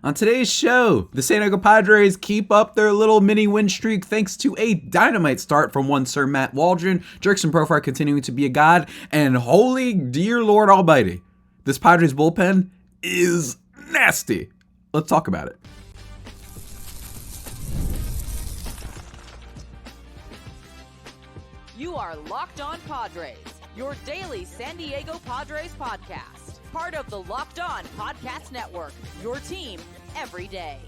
On today's show, the San Diego Padres keep up their little mini win streak thanks to a dynamite start from one Sir Matt Waldron, Jurickson Profar continuing to be a god, and holy dear Lord Almighty, this Padres bullpen is nasty. Let's talk about it. You are Locked On Padres, your daily San Diego Padres podcast. Part of the Locked On Podcast Network, your team every day.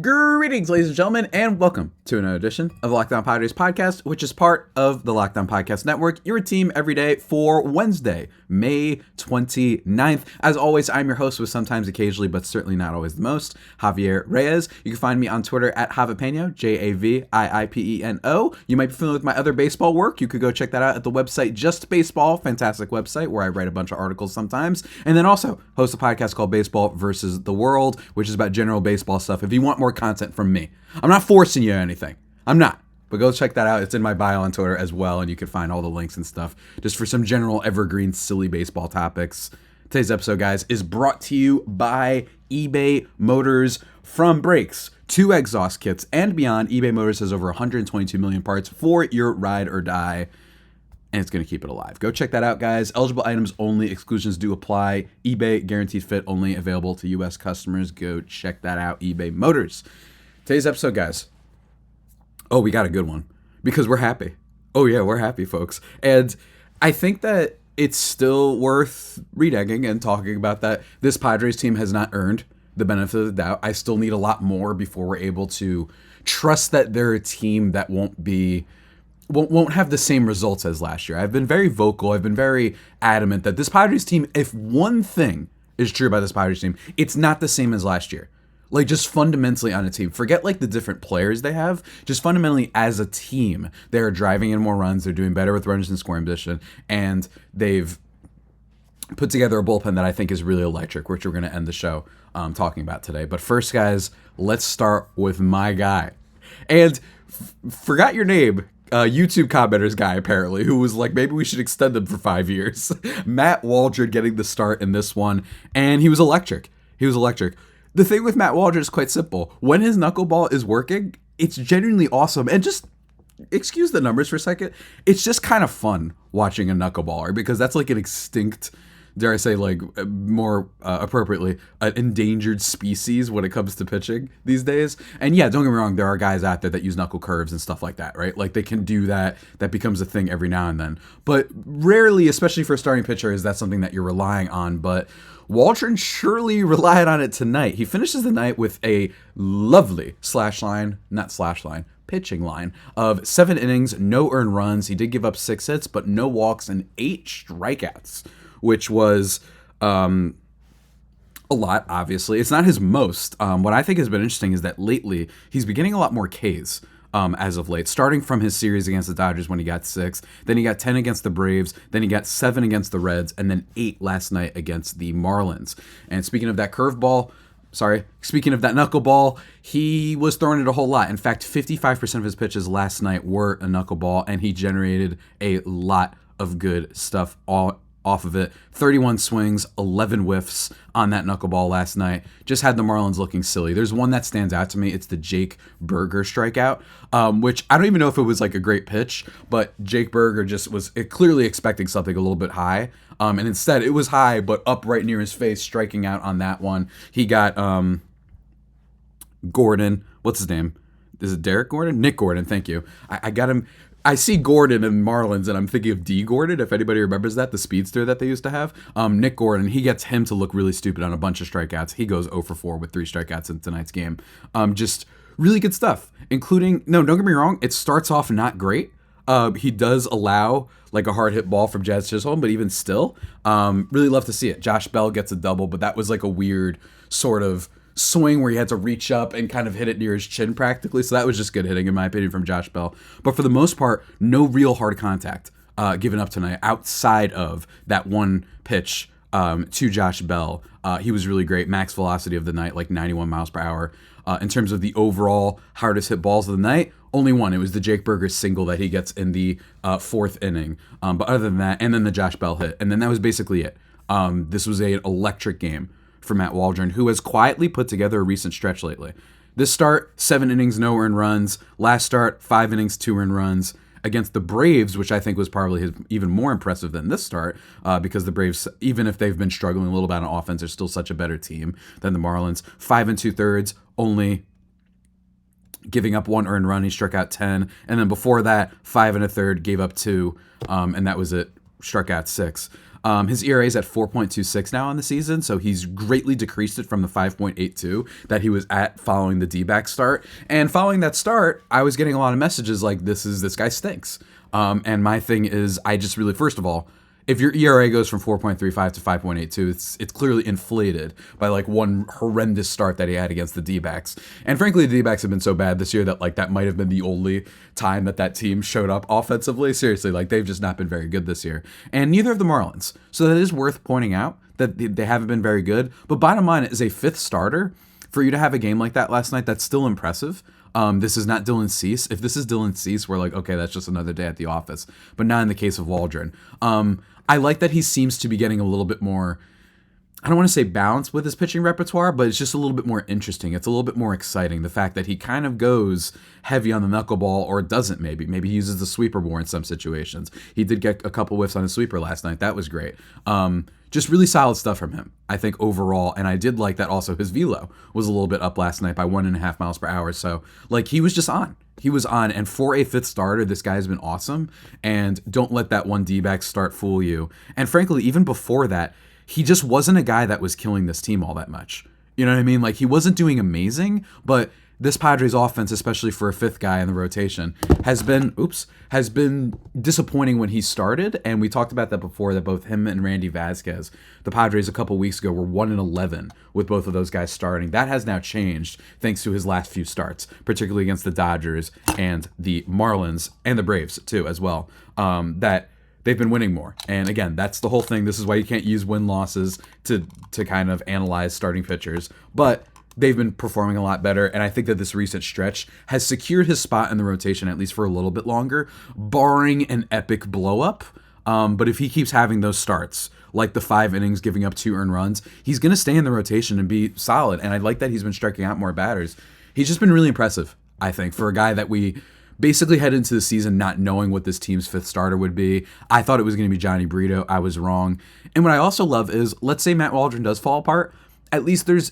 Greetings, ladies and gentlemen, and welcome to another edition of the Locked On Padres podcast, which is part of the Locked On Podcast Network, your team every day for Wednesday, May 29th. As always, I'm your host with sometimes, occasionally, but certainly not always the most, Javier Arraez. You can find me on Twitter at Javipeno, Javiipeno. You might be familiar with my other baseball work. You could go check that out at the website Just Baseball, fantastic website where I write a bunch of articles sometimes, and then also host a podcast called Baseball versus the World, which is about general baseball stuff. If you want more content from me, I'm not forcing you or anything. I'm not. But go check that out. It's in my bio on Twitter as well, and you can find all the links and stuff just for some general evergreen silly baseball topics. Today's episode, guys, is brought to you by eBay Motors. From brakes to exhaust kits and beyond, eBay Motors has over 122 million parts for your ride or die, and it's going to keep it alive. Go check that out, guys. Eligible items only. Exclusions do apply. eBay guaranteed fit only, available to U.S. customers. Go check that out, eBay Motors. Today's episode, guys. Oh, we got a good one because we're happy. Oh, yeah, we're happy, folks. And I think that it's still worth renegging and talking about that. This Padres team has not earned the benefit of the doubt. I still need a lot more before we're able to trust that they're a team that won't have the same results as last year. I've been very vocal. I've been very adamant that this Padres team, if one thing is true about this Padres team, it's not the same as last year. Like, just fundamentally on a team. Forget, like, the different players they have. Just fundamentally as a team, they're driving in more runs. They're doing better with runners in scoring position. And they've put together a bullpen that I think is really electric, which we're going to end the show talking about today. But first, guys, let's start with my guy. And forgot your name. YouTube commenters guy, apparently, who was like, maybe we should extend him for 5 years. Matt Waldron getting the start in this one. And he was electric. The thing with Matt Waldron is quite simple. When his knuckleball is working, it's genuinely awesome. And just excuse the numbers for a second. It's just kind of fun watching a knuckleballer because that's like an extinct, dare I say, like more appropriately, an endangered species when it comes to pitching these days. And yeah, don't get me wrong, there are guys out there that use knuckle curves and stuff like that, right? Like they can do that. That becomes a thing every now and then. But rarely, especially for a starting pitcher, is that something that you're relying on. But Waldron surely relied on it tonight. He finishes the night with a lovely pitching line of 7 innings, no earned runs. He did give up 6 hits, but no walks and 8 strikeouts, which was a lot, obviously. It's not his most. What I think has been interesting is that lately he's been getting a lot more Ks. As of late, starting from his series against the Dodgers when he got 6, then he got 10 against the Braves, then he got 7 against the Reds, and then 8 last night against the Marlins. And speaking of that knuckleball, he was throwing it a whole lot. In fact, 55% of his pitches last night were a knuckleball, and he generated a lot of good stuff off of it. 31 swings, 11 whiffs on that knuckleball last night. Just had the Marlins looking silly. There's one that stands out to me. It's the Jake Burger strikeout, which I don't even know if it was like a great pitch, but Jake Burger just was clearly expecting something a little bit high. And instead it was high, but up right near his face, striking out on that one. He got Gordon. What's his name? Is it Derek Gordon? Nick Gordon. Thank you. I got him. I see Gordon and Marlins, and I'm thinking of D. Gordon, if anybody remembers that, the speedster that they used to have. Nick Gordon, he gets him to look really stupid on a bunch of strikeouts. He goes 0 for 4 with 3 strikeouts in tonight's game. Just really good stuff, including, no, don't get me wrong, it starts off not great. He does allow like a hard hit ball from Jazz Chisholm, but even still, really love to see it. Josh Bell gets a double, but that was like a weird sort of swing where he had to reach up and kind of hit it near his chin practically. So that was just good hitting, in my opinion, from Josh Bell. But for the most part, no real hard contact given up tonight outside of that one pitch to Josh Bell. He was really great. Max velocity of the night, like 91 miles per hour. In terms of the overall hardest hit balls of the night, only one. It was the Jake Burger single that he gets in the 4th inning. But other than that, and then the Josh Bell hit. And then that was basically it. This was an electric game for Matt Waldron, who has quietly put together a recent stretch lately. This start, 7 innings, no earned runs. Last start, 5 innings, 2 earned runs. Against the Braves, which I think was probably even more impressive than this start, because the Braves, even if they've been struggling a little bit on offense, are still such a better team than the Marlins. 5 2/3, only giving up 1 earned run. He struck out 10. And then before that, 5 1/3, gave up 2, and that was it. Struck out 6. His ERA is at 4.26 now on the season, so he's greatly decreased it from the 5.82 that he was at following the D-back start. And following that start, I was getting a lot of messages like, this guy stinks. And my thing is, I just really, first of all, if your ERA goes from 4.35 to 5.82, it's clearly inflated by like one horrendous start that he had against the D-backs. And frankly, the D-backs have been so bad this year that like that might have been the only time that team showed up offensively. Seriously, like they've just not been very good this year. And neither have the Marlins. So that is worth pointing out that they haven't been very good. But bottom line, as a 5th starter, for you to have a game like that last night, that's still impressive. This is not Dylan Cease. If this is Dylan Cease, we're like, okay, that's just another day at the office. But not in the case of Waldron. I like that he seems to be getting a little bit more, I don't want to say balanced with his pitching repertoire, but it's just a little bit more interesting. It's a little bit more exciting. The fact that he kind of goes heavy on the knuckleball, or doesn't maybe. Maybe he uses the sweeper more in some situations. He did get a couple whiffs on his sweeper last night. That was great. Just really solid stuff from him, I think, overall. And I did like that also his velo was a little bit up last night by 1.5 miles per hour. So, like, he was just on. He was on. And for a 5th starter, this guy has been awesome. And don't let that one D-back start fool you. And frankly, even before that, he just wasn't a guy that was killing this team all that much. You know what I mean? Like, he wasn't doing amazing, but this Padres offense, especially for a 5th guy in the rotation, has been disappointing when he started. And we talked about that before, that both him and Randy Vasquez, the Padres a couple weeks ago, were 1-11 with both of those guys starting. That has now changed thanks to his last few starts, particularly against the Dodgers and the Marlins and the Braves too, as well. That they've been winning more. And again, that's the whole thing. This is why you can't use win-losses to kind of analyze starting pitchers. But they've been performing a lot better, and I think that this recent stretch has secured his spot in the rotation at least for a little bit longer, barring an epic blow-up. But if he keeps having those starts, like the 5 innings, giving up 2 earned runs, he's going to stay in the rotation and be solid. And I like that he's been striking out more batters. He's just been really impressive, I think, for a guy that we basically head into the season not knowing what this team's 5th starter would be. I thought it was going to be Johnny Brito. I was wrong. And what I also love is, let's say Matt Waldron does fall apart, at least there's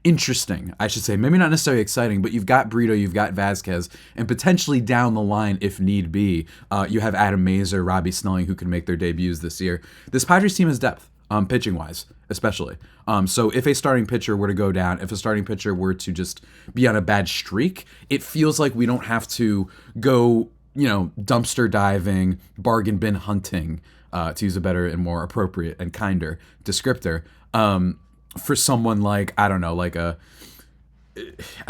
interesting, I should say. Maybe not necessarily exciting, but you've got Brito, you've got Vasquez, and potentially down the line, if need be, you have Adam Mazer, Robbie Snelling, who can make their debuts this year. This Padres team has depth, pitching-wise, especially. So if a starting pitcher were to go down, if a starting pitcher were to just be on a bad streak, it feels like we don't have to go, dumpster diving, bargain bin hunting, to use a better and more appropriate and kinder descriptor, for someone like, I don't know, like I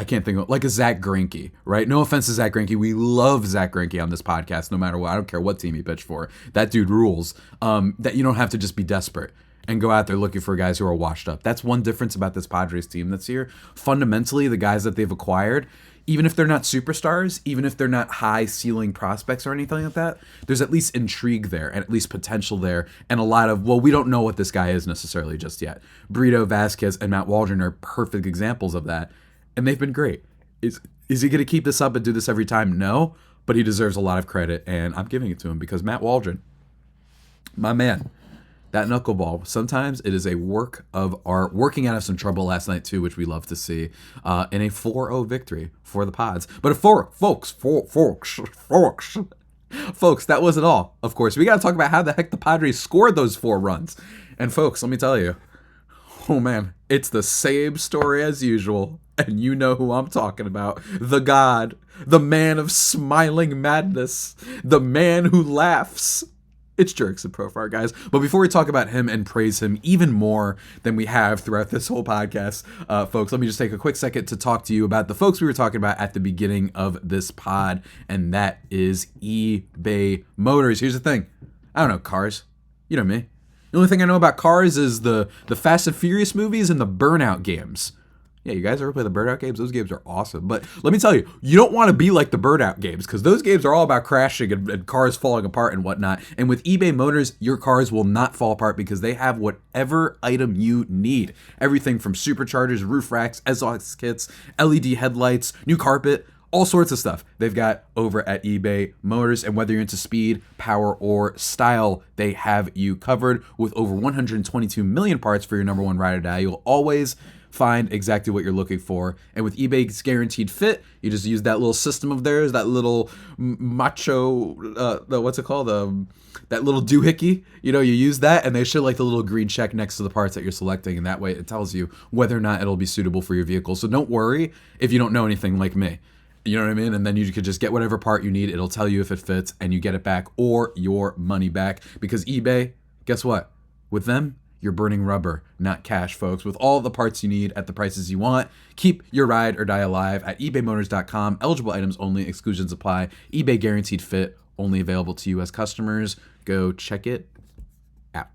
can't think of, like a Zach Greinke, right? No offense to Zach Greinke. We love Zach Greinke on this podcast, no matter what. I don't care what team he pitched for. That dude rules. That you don't have to just be desperate and go out there looking for guys who are washed up. That's one difference about this Padres team this year. Fundamentally, the guys that they've acquired, even if they're not superstars, even if they're not high ceiling prospects or anything like that, there's at least intrigue there and at least potential there, and a lot of, well, we don't know what this guy is necessarily just yet. Brito, Vasquez, and Matt Waldron are perfect examples of that, and they've been great. Is he going to keep this up and do this every time? No, but he deserves a lot of credit, and I'm giving it to him because Matt Waldron, my man, that knuckleball, sometimes it is a work of art. Working out of some trouble last night, too, which we love to see, in a 4-0 victory for the Pods. But folks, that wasn't all, of course. We got to talk about how the heck the Padres scored those 4 runs. And, folks, let me tell you, oh, man, it's the same story as usual. And you know who I'm talking about. The God, the man of smiling madness, the man who laughs. It's Jurickson Profar, guys. But before we talk about him and praise him even more than we have throughout this whole podcast, folks, let me just take a quick second to talk to you about the folks we were talking about at the beginning of this pod, and that is eBay Motors. Here's the thing. I don't know cars. You know me. The only thing I know about cars is the Fast and Furious movies and the Burnout games. Yeah, you guys ever play the bird out games? Those games are awesome. But let me tell you, you don't want to be like the bird out games because those games are all about crashing and cars falling apart and whatnot. And with eBay Motors, your cars will not fall apart because they have whatever item you need. Everything from superchargers, roof racks, exhaust kits, LED headlights, new carpet, all sorts of stuff they've got over at eBay Motors. And whether you're into speed, power, or style, they have you covered with over 122 million parts for your number one ride or die. You'll always find exactly what you're looking for. And with eBay's guaranteed fit, you just use that little system of theirs, that little macho, what's it called? That little doohickey. You use that and they show like the little green check next to the parts that you're selecting. And that way it tells you whether or not it'll be suitable for your vehicle. So don't worry if you don't know anything like me. You know what I mean? And then you could just get whatever part you need. It'll tell you if it fits and you get it back or your money back. Because eBay, guess what? With them, you're burning rubber, not cash, folks. With all the parts you need at the prices you want, keep your ride or die alive at ebaymotors.com. Eligible items only, exclusions apply. eBay guaranteed fit, only available to U.S. customers. Go check it out.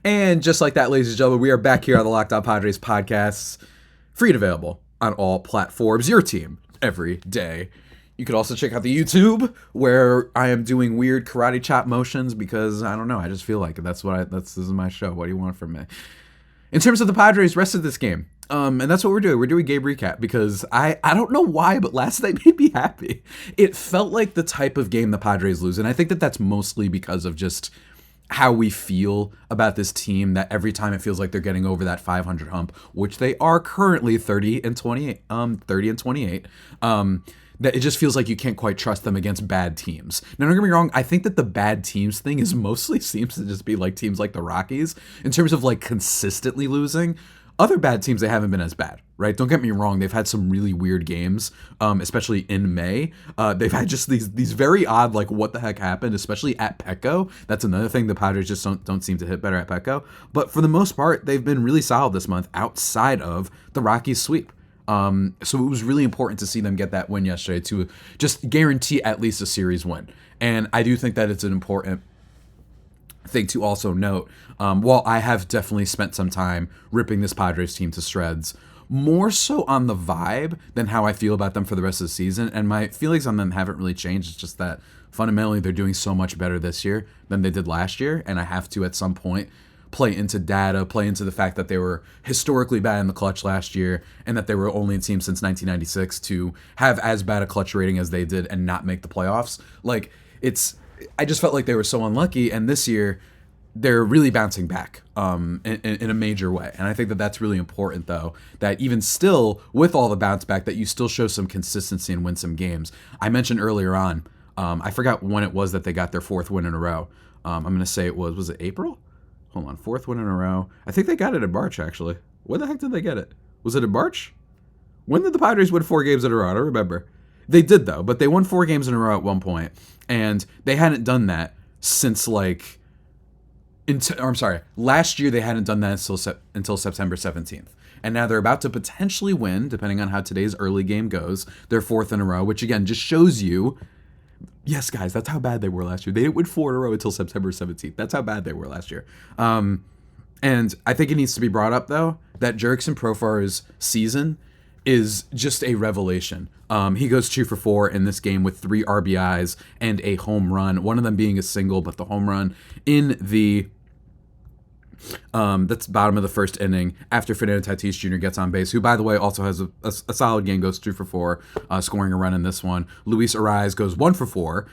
And just like that, ladies and gentlemen, we are back here on the Locked On Padres podcast, free and available on all platforms. Your team every day. You could also check out the YouTube where I am doing weird karate chop motions because I don't know. I just feel like it. This is my show. What do you want from me? In terms of the Padres, rest of this game. And that's what we're doing. We're doing game recap because I don't know why, but last night made me happy. It felt like the type of game the Padres lose. And I think that that's mostly because of just how we feel about this team, that every time it feels like they're getting over that 500 hump, which they are currently 30 and 28, that it just feels like you can't quite trust them against bad teams. Now, don't get me wrong, I think that the bad teams thing is mostly seems to just be like teams like the Rockies in terms of like consistently losing. Other bad teams, they haven't been as bad, right? Don't get me wrong, they've had some really weird games, especially in May. They've had just these very odd, like, what the heck happened, especially at Petco. That's another thing the Padres just don't seem to hit better at Petco. But for the most part, they've been really solid this month outside of the Rockies sweep. So it was really important to see them get that win yesterday to just guarantee at least a series win. And I do think that it's an important thing to also note. While I have definitely spent some time ripping this Padres team to shreds, more so on the vibe than how I feel about them for the rest of the season. And my feelings on them haven't really changed. It's just that fundamentally they're doing so much better this year than they did last year. And I have to, at some point, play into data, play into the fact that they were historically bad in the clutch last year and that they were only a team since 1996 to have as bad a clutch rating as they did and not make the playoffs. Like, I just felt like they were so unlucky, and this year they're really bouncing back in a major way. And I think that that's really important, though, that even still, with all the bounce back, that you still show some consistency and win some games. I mentioned earlier on, I forgot when it was that they got their fourth win in a row. I'm going to say it was it April? Hold on, fourth win in a row. I think they got it in March, actually. When the heck did they get it? Was it in March? When did the Padres win 4 games in a row? I don't remember. They did, though, but they won 4 games in a row at one point, and they hadn't done that since, like, last year they hadn't done that until September 17th. And now they're about to potentially win, depending on how today's early game goes, their 4th in a row, which, again, just shows you, yes, guys, that's how bad they were last year. They didn't win 4 in a row until September 17th. That's how bad they were last year. And I think it needs to be brought up, though, that Jurickson Profar's season is just a revelation. He goes 2 for 4 in this game with 3 RBIs and a home run, one of them being a single, but the home run in the that's bottom of the first inning after Fernando Tatis Jr. gets on base, who, by the way, also has a solid game, goes 2 for 4, scoring a run in this one. Luis Arraez goes 1 for 4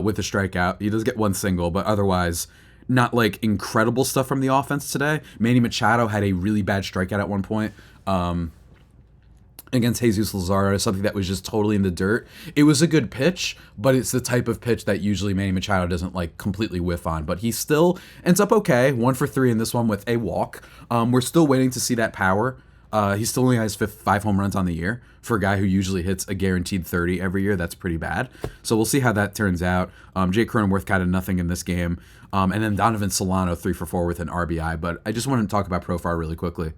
with a strikeout. He does get 1 single, but otherwise not like incredible stuff from the offense today. Manny Machado had a really bad strikeout at one point against Jesus Luzardo, something that was just totally in the dirt. It was a good pitch, but it's the type of pitch that usually Manny Machado doesn't like completely whiff on. But he still ends up okay, 1 for 3 in this one with a walk. We're still waiting to see that power. He still only has 5 home runs on the year. For a guy who usually hits a guaranteed 30 every year, that's pretty bad. So we'll see how that turns out. Jake Cronenworth got a nothing in this game. And then Donovan Solano 3 for 4 with an RBI. But I just want to talk about Profar really quickly.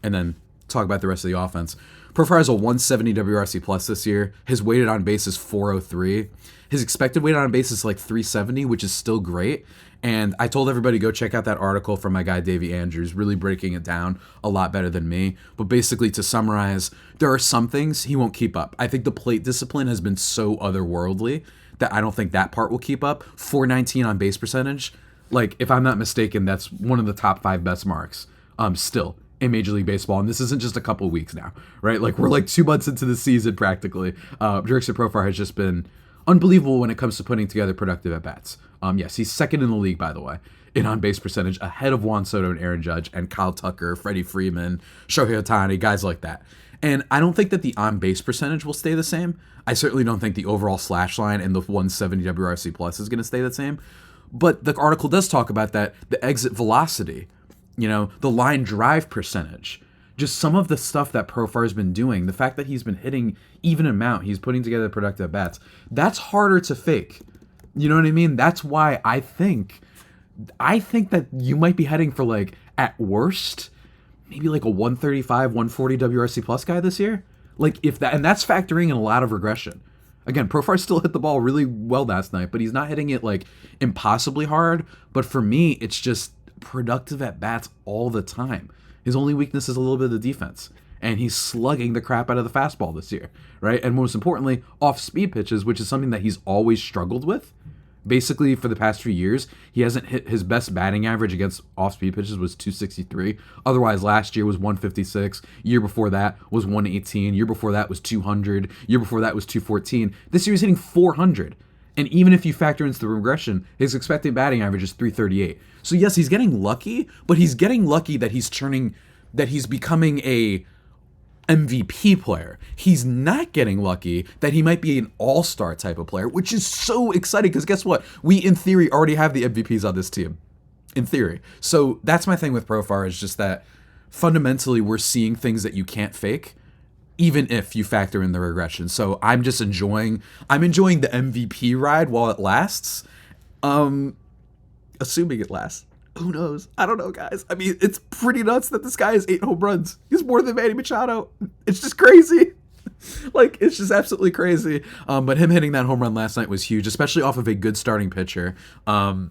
And then talk about the rest of the offense. Profar has a 170 WRC plus this year. His weighted on base is 403. His expected weighted on base is like 370, which is still great. And I told everybody go check out that article from my guy Davey Andrews, really breaking it down a lot better than me. But basically, to summarize, there are some things he won't keep up. I think the plate discipline has been so otherworldly that I don't think that part will keep up. 419 on base percentage, like if I'm not mistaken, that's one of the top 5 best marks still in Major League Baseball. And this isn't just a couple weeks now, right? Like we're like 2 months into the season practically. Jurickson Profar has just been unbelievable when it comes to putting together productive at-bats. Yes, he's second in the league, by the way, in on-base percentage, ahead of Juan Soto and Aaron Judge and Kyle Tucker, Freddie Freeman, Shohei Ohtani, guys like that. And I don't think that the on-base percentage will stay the same. I certainly don't think the overall slash line and the 170 WRC plus is going to stay the same. But the article does talk about that, the exit velocity, the line drive percentage, just some of the stuff that Profar has been doing, the fact that he's been hitting even amount, he's putting together productive bats, that's harder to fake. You know what I mean? That's why I think that you might be heading for like, at worst, maybe like a 135, 140 WRC plus guy this year. Like if that, and that's factoring in a lot of regression. Again, Profar still hit the ball really well last night, but he's not hitting it like impossibly hard. But for me, it's just productive at bats all the time. His only weakness is a little bit of the defense. And he's slugging the crap out of the fastball this year, right? And most importantly, off-speed pitches, which is something that he's always struggled with. Basically, for the past few years, he hasn't hit his best batting average against off-speed pitches was 263. Otherwise, last year was 156. Year before that was 118. Year before that was 200. Year before that was 214. This year he's hitting 400. And even if you factor into the regression, his expected batting average is 338. So yes, he's getting lucky, but he's getting lucky that he's becoming a MVP player. He's not getting lucky that he might be an all-star type of player, which is so exciting because guess what? We, in theory, already have the MVPs on this team. In theory. So that's my thing with Profar is just that fundamentally we're seeing things that you can't fake, even if you factor in the regression. So I'm enjoying the MVP ride while it lasts. Assuming it lasts. Who knows? I don't know, guys. I mean, it's pretty nuts that this guy has 8 home runs. He's more than Manny Machado. It's just crazy. Like, it's just absolutely crazy. But him hitting that home run last night was huge, especially off of a good starting pitcher. And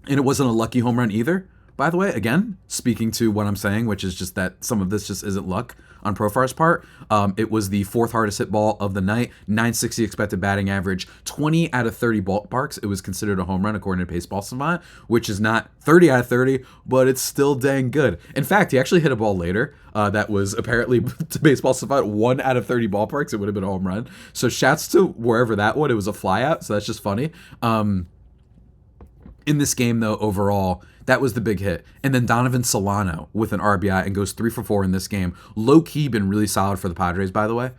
it wasn't a lucky home run either, by the way. Again, speaking to what I'm saying, which is just that some of this just isn't luck on Profar's part. It was the 4th hardest hit ball of the night, 960 expected batting average, 20 out of 30 ballparks. It was considered a home run according to Baseball Savant, which is not 30 out of 30, but it's still dang good. In fact, he actually hit a ball later that was apparently to Baseball Savant 1 out of 30 ballparks. It would have been a home run. So shouts to wherever that one. It was a flyout, so that's just funny. In this game, though, overall, that was the big hit. And then Donovan Solano with an RBI and goes 3 for 4 in this game. Low-key been really solid for the Padres, by the way,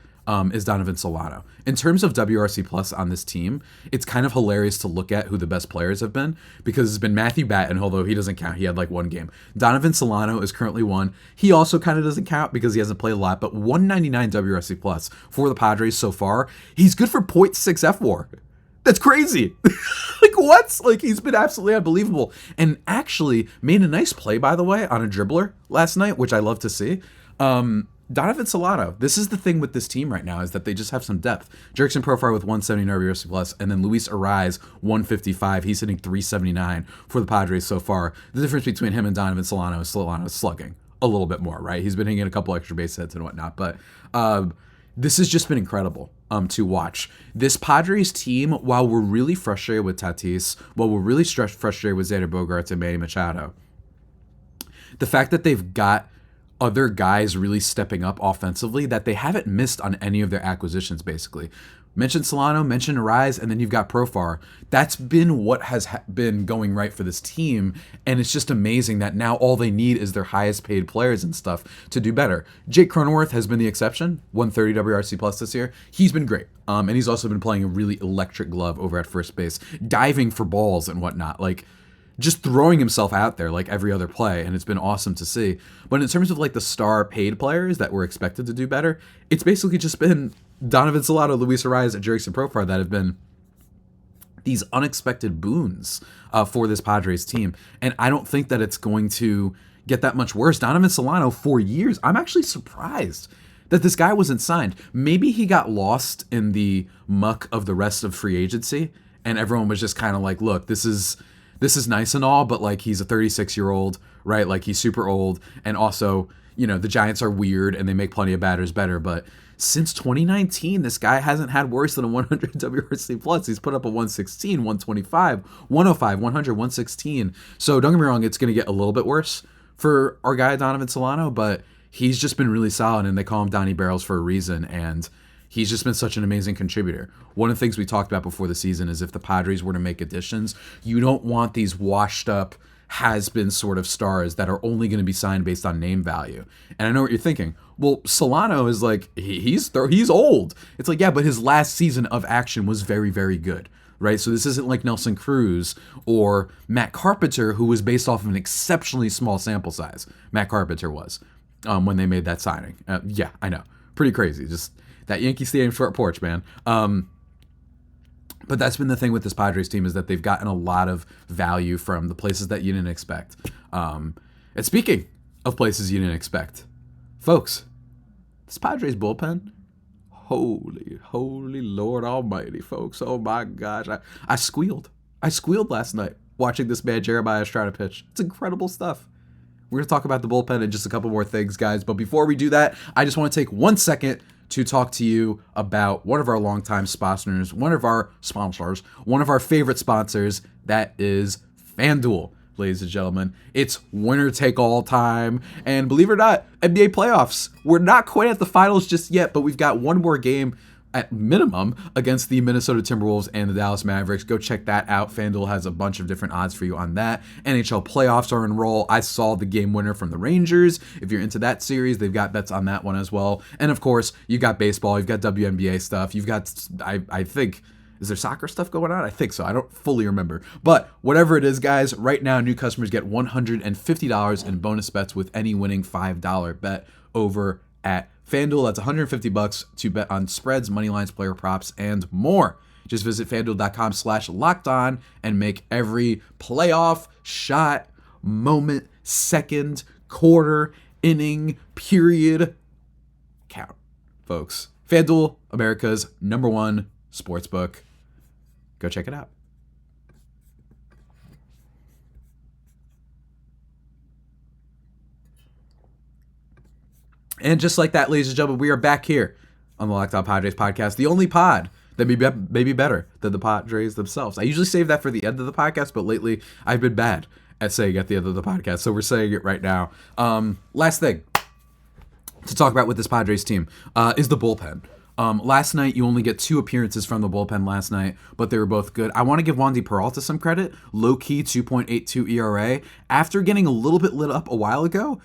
is Donovan Solano. In terms of WRC plus on this team, it's kind of hilarious to look at who the best players have been because it's been Matthew Batten, although he doesn't count. He had like 1 game. Donovan Solano is currently 1. He also kind of doesn't count because he hasn't played a lot, but 199 WRC plus for the Padres so far. He's good for .6 FWAR. That's crazy. Like, what? Like, he's been absolutely unbelievable. And actually made a nice play, by the way, on a dribbler last night, which I love to see. Donovan Solano, this is the thing with this team right now, is that they just have some depth. Jurickson Profar with 170 WRC plus, and then Luis Arraez, 155. He's hitting 379 for the Padres so far. The difference between him and Donovan Solano is slugging a little bit more, right? He's been hitting a couple extra base hits and whatnot, but this has just been incredible to watch. This Padres team, while we're really frustrated with Tatis, while we're really frustrated with Xander Bogaerts and Manny Machado, the fact that they've got other guys really stepping up offensively, that they haven't missed on any of their acquisitions, basically. Mention Solano, mention Arraez, and then you've got Profar. That's been what has been going right for this team, and it's just amazing that now all they need is their highest paid players and stuff to do better. Jake Cronenworth has been the exception, 130 WRC plus this year. He's been great, and he's also been playing a really electric glove over at first base, diving for balls and whatnot, like just throwing himself out there like every other play, and it's been awesome to see. But in terms of like the star paid players that were expected to do better, it's basically just been Donovan Solano, Luis Arraez, and Jurickson Profar that have been these unexpected boons for this Padres team. And I don't think that it's going to get that much worse. Donovan Solano, 4 years. I'm actually surprised that this guy wasn't signed. Maybe he got lost in the muck of the rest of free agency, and everyone was just kind of like, look, this is nice and all, but like he's a 36-year-old, right? Like he's super old, and also, you know, the Giants are weird and they make plenty of batters better, but since 2019, this guy hasn't had worse than a 100 WRC plus. He's put up a 116, 125, 105, 100, 116. So don't get me wrong, it's going to get a little bit worse for our guy Donovan Solano, but he's just been really solid, and they call him Donnie Barrels for a reason, and he's just been such an amazing contributor. One of the things we talked about before the season is if the Padres were to make additions, you don't want these washed up, has-been sort of stars that are only going to be signed based on name value. And I know what you're thinking. Well, Solano is like, he's old. It's like, yeah, but his last season of action was very, very good, right? So this isn't like Nelson Cruz or Matt Carpenter, who was based off of an exceptionally small sample size. Matt Carpenter was when they made that signing. Yeah, I know. Pretty crazy. Just that Yankee Stadium short porch, man. But that's been the thing with this Padres team, is that they've gotten a lot of value from the places that you didn't expect. And speaking of places you didn't expect, folks, this Padres bullpen, holy Lord Almighty, folks. Oh my gosh. I squealed. I squealed last night watching this man Jeremiah Estrada pitch. It's incredible stuff. We're going to talk about the bullpen and just a couple more things, guys. But before we do that, I just want to take 1 second to talk to you about one of our longtime sponsors, one of our favorite sponsors, that is FanDuel, ladies and gentlemen. It's winner take all time, and believe it or not, NBA playoffs. We're not quite at the finals just yet, but we've got one more game at minimum against the Minnesota Timberwolves and the Dallas Mavericks. Go check that out. FanDuel has a bunch of different odds for you on that. NHL playoffs are in roll. I saw the game winner from the Rangers. If you're into that series, they've got bets on that one as well. And of course, you got baseball, you've got WNBA stuff, you've got, I think, is there soccer stuff going on? I think so. I don't fully remember. But whatever it is, guys, right now, new customers get $150 in bonus bets with any winning $5 bet over at FanDuel. That's $150 to bet on spreads, money lines, player props, and more. Just visit FanDuel.com/lockedon and make every playoff shot, moment, second, quarter, inning, period count, folks. FanDuel, America's #1 sportsbook. Go check it out. And just like that, ladies and gentlemen, we are back here on the Locked On Padres podcast, the only pod that may be better than the Padres themselves. I usually save that for the end of the podcast, but lately I've been bad at saying at the end of the podcast, so we're saying it right now. Last thing to talk about with this Padres team is the bullpen. Last night, you only get 2 appearances from the bullpen last night, but they were both good. I want to give Wandy Peralta some credit. Low-key 2.82 ERA. After getting a little bit lit up a while ago,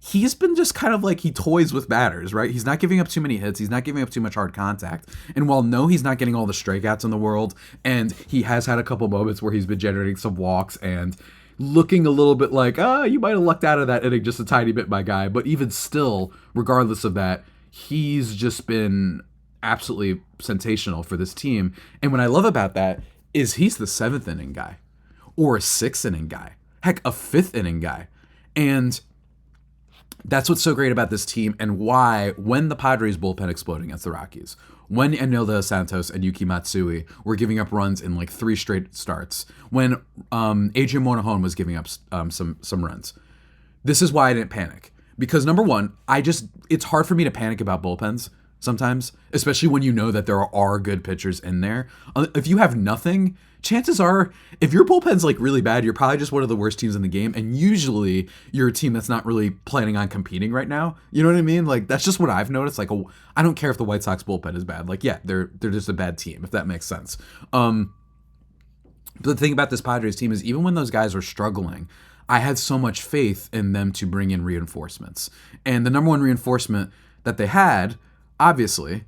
he's been just kind of like, he toys with batters, right? He's not giving up too many hits. He's not giving up too much hard contact. And while no, he's not getting all the strikeouts in the world, and he has had a couple moments where he's been generating some walks and looking a little bit like, you might have lucked out of that inning just a tiny bit, my guy. But even still, regardless of that, he's just been absolutely sensational for this team. And what I love about that is he's the 7th inning guy, or a 6th inning guy, heck, a 5th inning guy. And that's what's so great about this team, and why, when the Padres bullpen exploded against the Rockies, when Anilda Santos and Yuki Matsui were giving up runs in like 3 straight starts, when Adrian Morejon was giving up some runs, this is why I didn't panic. Because number one, it's hard for me to panic about bullpens sometimes, especially when you know that there are good pitchers in there. If you have nothing, chances are, if your bullpen's like really bad, you're probably just one of the worst teams in the game. And usually you're a team that's not really planning on competing right now. You know what I mean? Like, that's just what I've noticed. Like, I don't care if the White Sox bullpen is bad. Like, yeah, they're just a bad team, if that makes sense. But the thing about this Padres team is, even when those guys are struggling, I had so much faith in them to bring in reinforcements. And the number one reinforcement that they had, obviously,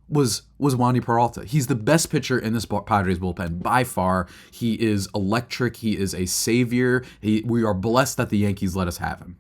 was Wandy Peralta. He's the best pitcher in this Padres bullpen by far. He is electric. He is a savior. We are blessed that the Yankees let us have him.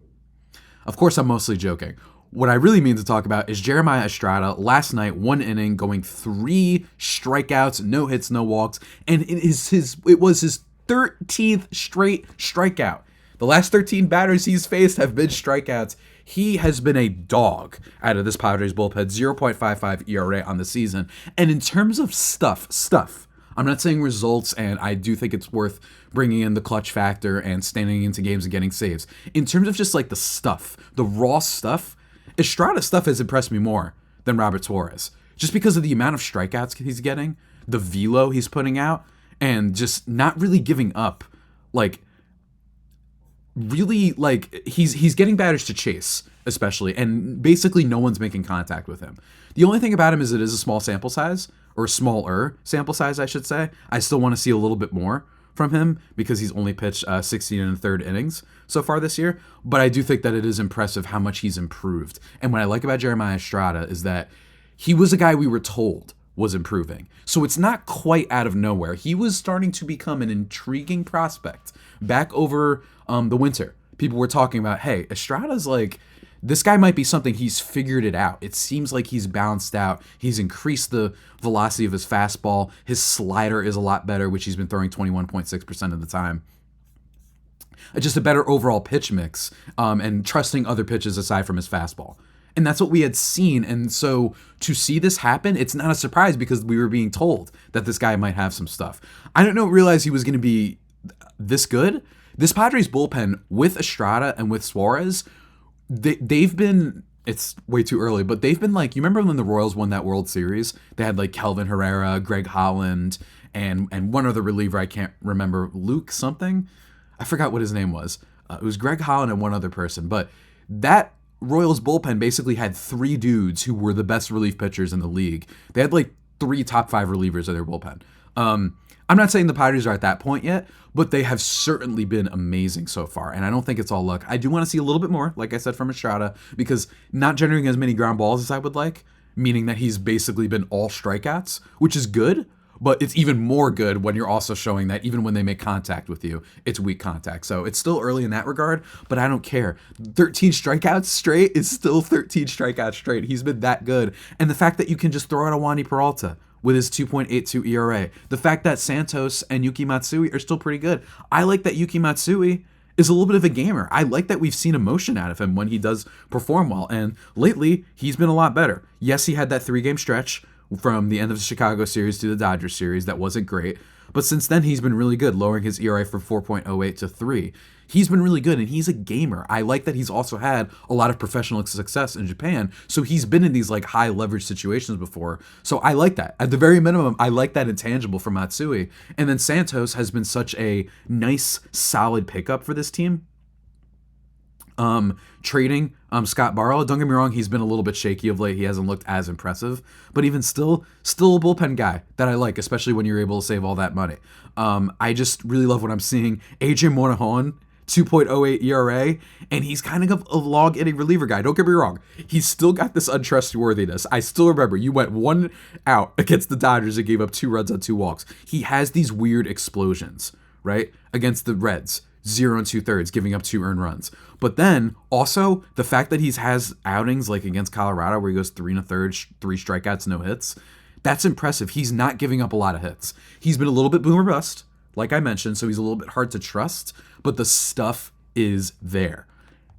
Of course, I'm mostly joking. What I really mean to talk about is Jeremiah Estrada. Last night, 1 inning, going 3 strikeouts, no hits, no walks, and it was his 13th straight strikeout. The last 13 batters he's faced have been strikeouts. He has been a dog out of this Padres bullpen, 0.55 ERA on the season. And in terms of stuff, I'm not saying results, and I do think it's worth bringing in the clutch factor and standing into games and getting saves. In terms of just like the stuff, the raw stuff, Estrada's stuff has impressed me more than Robert Suarez. Just because of the amount of strikeouts he's getting, the velo he's putting out, and just not really giving up. Like, really, like, he's getting batters to chase, especially, and basically no one's making contact with him. The only thing about him is it is a small sample size, or smaller sample size, I should say. I still want to see a little bit more from him because he's only pitched 16 and a third innings so far this year. But I do think that it is impressive how much he's improved. And what I like about Jeremiah Estrada is that he was a guy we were told was improving. So it's not quite out of nowhere. He was starting to become an intriguing prospect back over the winter. People were talking about, hey, Estrada's like, this guy might be something. He's figured it out. It seems like he's balanced out. He's increased the velocity of his fastball. His slider is a lot better, which he's been throwing 21.6% of the time. Just a better overall pitch mix, and trusting other pitches aside from his fastball. And that's what we had seen. And so to see this happen, it's not a surprise because we were being told that this guy might have some stuff. I didn't realize he was going to be this good. This Padres bullpen with Estrada and with Suarez, they've been, it's way too early, but they've been like, you remember when the Royals won that World Series? They had like Kelvin Herrera, Greg Holland, and one other reliever, I can't remember, Luke something? I forgot what his name was. It was Greg Holland and one other person, but that Royals bullpen basically had three dudes who were the best relief pitchers in the league. They had like 3 top 5 relievers of their bullpen. I'm not saying the Padres are at that point yet, but they have certainly been amazing so far, and I don't think it's all luck. I do want to see a little bit more, like I said, from Estrada, because not generating as many ground balls as I would like, meaning that he's basically been all strikeouts, which is good, but it's even more good when you're also showing that even when they make contact with you, it's weak contact. So it's still early in that regard, but I don't care. 13 strikeouts straight is still 13 strikeouts straight. He's been that good. And the fact that you can just throw out a Wandy Peralta with his 2.82 ERA, the fact that Santos and Yuki Matsui are still pretty good. I like that Yuki Matsui is a little bit of a gamer. I like that we've seen emotion out of him when he does perform well, and lately he's been a lot better. Yes, he had that 3-game stretch from the end of the Chicago series to the Dodgers series that wasn't great, but since then he's been really good, lowering his ERA from 4.08 to 3. He's been really good, and he's a gamer. I like that he's also had a lot of professional success in Japan, so he's been in these like high leverage situations before. So I like that. At the very minimum, I like that intangible from Matsui. And then Santos has been such a nice, solid pickup for this team. Trading Scott Barlow, don't get me wrong, he's been a little bit shaky of late. He hasn't looked as impressive, but even still a bullpen guy that I like, especially when you're able to save all that money. I just really love what I'm seeing. AJ Monahan, 2.08 ERA, and he's kind of a log-hitting reliever guy. Don't get me wrong. He's still got this untrustworthiness. I still remember you went 1 out against the Dodgers and gave up 2 runs on 2 walks. He has these weird explosions, right? Against the Reds, 0 and 2/3, giving up 2 earned runs. But then also the fact that he has outings like against Colorado where he goes 3 1/3, 3 strikeouts, no hits. That's impressive. He's not giving up a lot of hits. He's been a little bit boomer bust, like I mentioned, so he's a little bit hard to trust, but the stuff is there.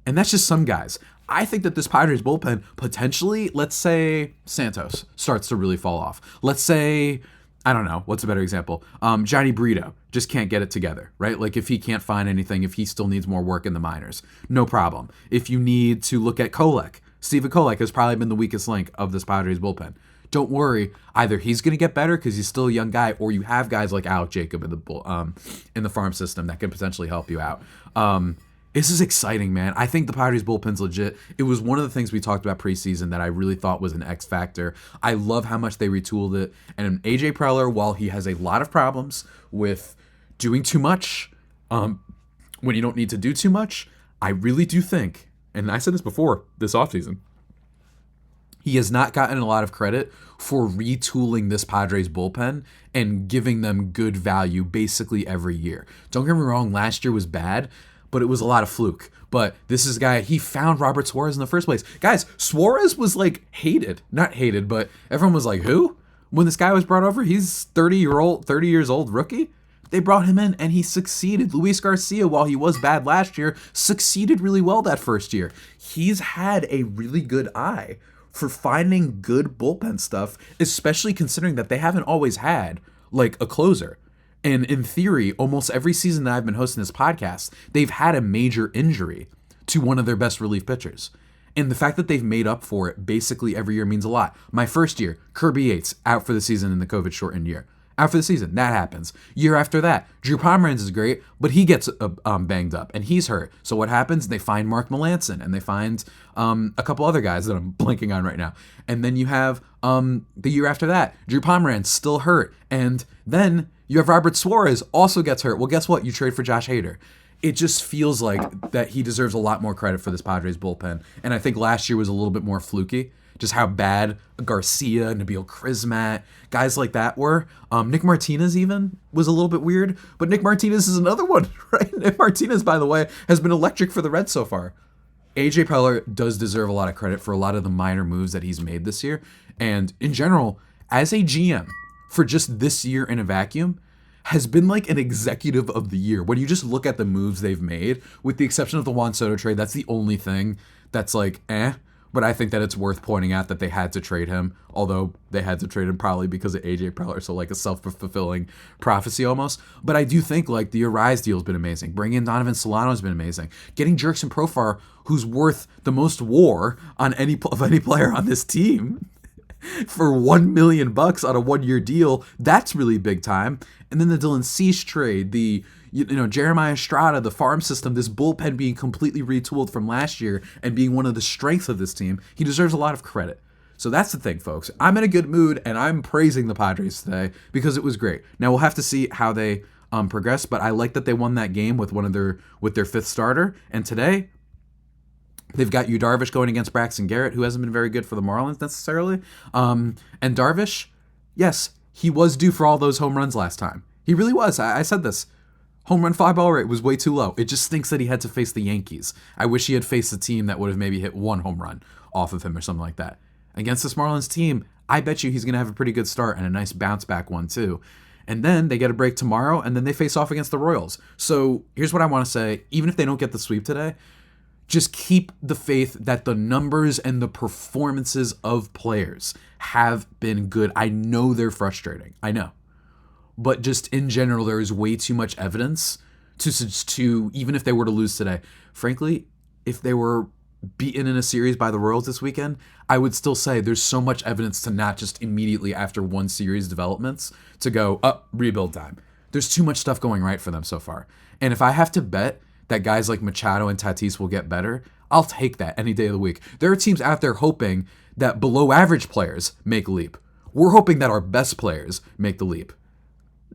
And that's just some guys. I think that this Padres bullpen potentially, let's say Santos starts to really fall off. Let's say, I don't know, what's a better example? Johnny Brito just can't get it together, right? Like if he can't find anything, if he still needs more work in the minors, no problem. If you need to look at Kolek, Steven Kolek has probably been the weakest link of this Padres bullpen. Don't worry, either he's going to get better because he's still a young guy, or you have guys like Alec Jacob in the farm system that can potentially help you out. This is exciting, man. I think the Padres bullpen's legit. It was one of the things we talked about preseason that I really thought was an X factor. I love how much they retooled it. And AJ Preller, while he has a lot of problems with doing too much when you don't need to do too much, I really do think, and I said this before this offseason, he has not gotten a lot of credit for retooling this Padres bullpen and giving them good value basically every year. Don't get me wrong, last year was bad, but it was a lot of fluke. But this is a guy, he found Robert Suarez in the first place. Guys, Suarez was like hated. Not hated, but everyone was like, who? When this guy was brought over, he's 30 years old rookie. They brought him in and he succeeded. Luis Garcia, while he was bad last year, succeeded really well that first year. He's had a really good eye for finding good bullpen stuff, especially considering that they haven't always had like a closer. And in theory, almost every season that I've been hosting this podcast, they've had a major injury to one of their best relief pitchers. And the fact that they've made up for it basically every year means a lot. My first year, Kirby Yates out for the season in the COVID-shortened year. Out for the season, that happens. Year after that, Drew Pomeranz is great, but he gets banged up and he's hurt. So what happens? They find Mark Melancon and they find a couple other guys that I'm blanking on right now. And then you have the year after that, Drew Pomeranz still hurt. And then you have Robert Suarez also gets hurt. Well, guess what? You trade for Josh Hader. It just feels like that he deserves a lot more credit for this Padres bullpen. And I think last year was a little bit more fluky, just how bad Garcia, Nabil Crismatt, guys like that were. Nick Martinez even was a little bit weird, but Nick Martinez is another one, right? Nick Martinez, by the way, has been electric for the Reds so far. AJ Preller does deserve a lot of credit for a lot of the minor moves that he's made this year. And in general, as a GM, for just this year in a vacuum, has been like an executive of the year. When you just look at the moves they've made, with the exception of the Juan Soto trade, that's the only thing that's like, But I think that it's worth pointing out that they had to trade him, although they had to trade him probably because of AJ Preller, so like a self-fulfilling prophecy almost. But I do think like the Arraez deal has been amazing. Bringing in Donovan Solano has been amazing. Getting Jurickson Profar, who's worth the most WAR on any player on this team, for $1 million on a 1-year deal, that's really big time. And then the Dylan Cease trade, the Jeremiah Estrada, the farm system, this bullpen being completely retooled from last year and being one of the strengths of this team, he deserves a lot of credit. So that's the thing, folks. I'm in a good mood and I'm praising the Padres today because it was great. Now we'll have to see how they progress, but I like that they won that game with their fifth starter. And today, they've got Yu Darvish going against Braxton Garrett, who hasn't been very good for the Marlins necessarily. And Darvish, yes, he was due for all those home runs last time. He really was. I said this. Home run fly ball rate was way too low. It just stinks that he had to face the Yankees. I wish he had faced a team that would have maybe hit one home run off of him or something like that. Against this Marlins team, I bet you he's going to have a pretty good start and a nice bounce back one too. And then they get a break tomorrow, and then they face off against the Royals. So here's what I want to say. Even if they don't get the sweep today, just keep the faith that the numbers and the performances of players have been good. I know they're frustrating. I know. But just in general, there is way too much evidence to even if they were to lose today. Frankly, if they were beaten in a series by the Royals this weekend, I would still say there's so much evidence to not just immediately after one series developments to go, rebuild time. There's too much stuff going right for them so far. And if I have to bet that guys like Machado and Tatis will get better, I'll take that any day of the week. There are teams out there hoping that below average players make a leap. We're hoping that our best players make the leap.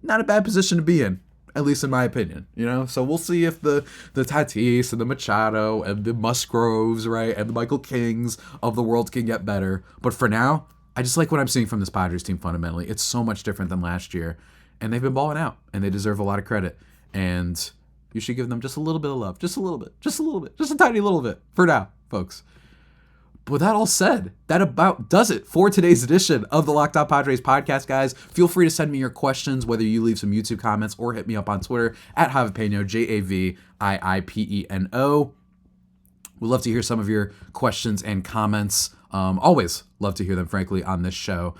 Not a bad position to be in, at least in my opinion, So we'll see if the Tatis and the Machado and the Musgroves, right, and the Michael Kings of the world can get better. But for now, I just like what I'm seeing from this Padres team fundamentally. It's so much different than last year, and they've been balling out, and they deserve a lot of credit. And you should give them just a little bit of love, just a little bit, just a tiny little bit for now, folks. But with that all said, that about does it for today's edition of the Locked On Padres podcast, guys. Feel free to send me your questions, whether you leave some YouTube comments or hit me up on Twitter at Javipeno, JAVIIPENO. We'd love to hear some of your questions and comments. Always love to hear them, frankly, on this show,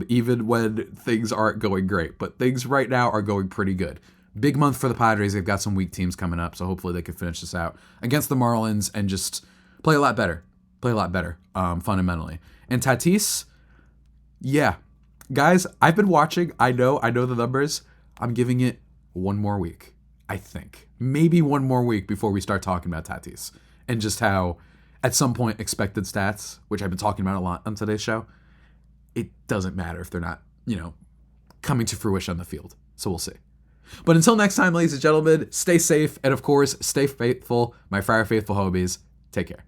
even when things aren't going great. But things right now are going pretty good. Big month for the Padres. They've got some weak teams coming up, so hopefully they can finish this out against the Marlins and just play a lot better. Fundamentally. And Tatis, yeah. Guys, I've been watching. I know the numbers. I'm giving it one more week, I think. Maybe one more week before we start talking about Tatis. And just how, at some point, expected stats, which I've been talking about a lot on today's show, it doesn't matter if they're not, coming to fruition on the field. So we'll see. But until next time, ladies and gentlemen, stay safe. And of course, stay faithful. My Friar Faithful homies, take care.